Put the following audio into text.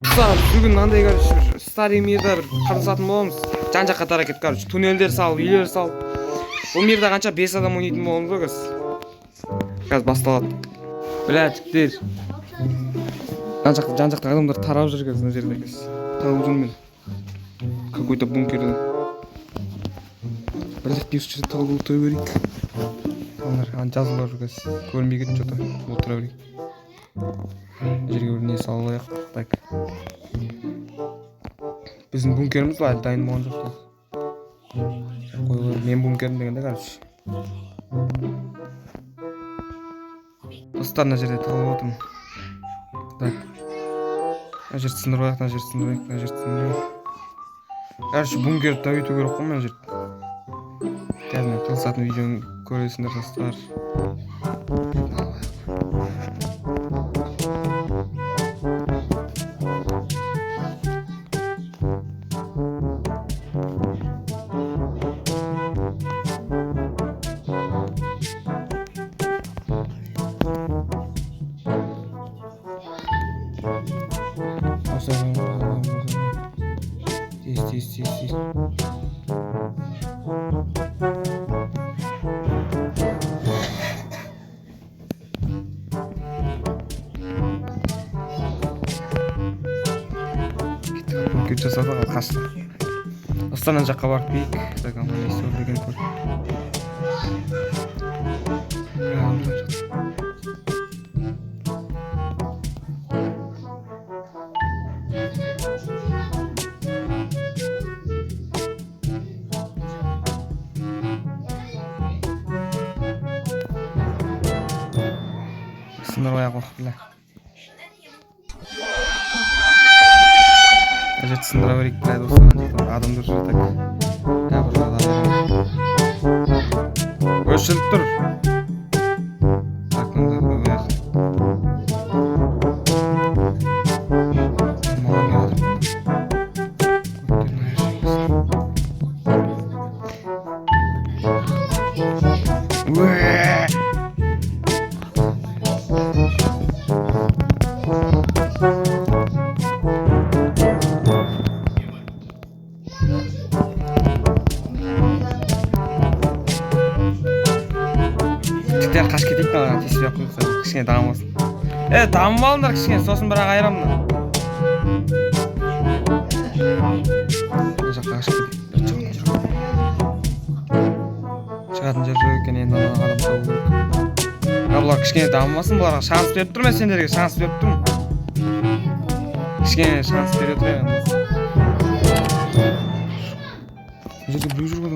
Бүгін мынандай короче старый мирда бір қырылысатын боламыз. Жан-жаққа тарап кетіп, короче туннелдер салып, үйлер салып. Бұл мирда қанша 5 адам ойнайтын боламыз ғой қазір басталады. Жігіттер. Жан-жақта адамдар тарап жүр қазір мына жерде қазір. Тауып жүрмін. Какой-то бункерде. Бірақ пишет тауып отыра берейік. Олар жазылып жүр қазір. Көрінбей кетті что-то. Отыра берейік. Жерге бір не салып алайық. Так. Біздің бункеріміз ба әлі дайын болған жоқ. Қой, мен бункерім дегенде короче. Достар, мына жерде тығылып отырмын. Так. Мына жерді сындырып алайық, мына жерді сындырып. Короче, бункерді өйту керек қой мына жерді. Қазір мен қылысатын видеоны көресіңдер достар. Тез. Бункер жасадық, ал қашты. Останан жаққа барып бейік. Так, ана не істеп деген көр. Сындырып аяқ оқып біле. Әжет сындыра берейік біле достар. Адамдар жүр так. Өшіліп тұр. Так, мында қойып. Қаш кетейік маған тесіп ақ қойса кішкене дамылсын. Дамып алыңдар кішкене, сосын бірақ айырамын. Мына жаққа қашып кетейік. Шығатын жер жоқ екен, енді адам табу керек. Бұлар кішкене дамымасын, бұларға шанс беріп тұрмын, сендерге шанс беріп тұрмын. Кішкене шанс бере тұрайын. Бұл жерде біреу жүр ғой,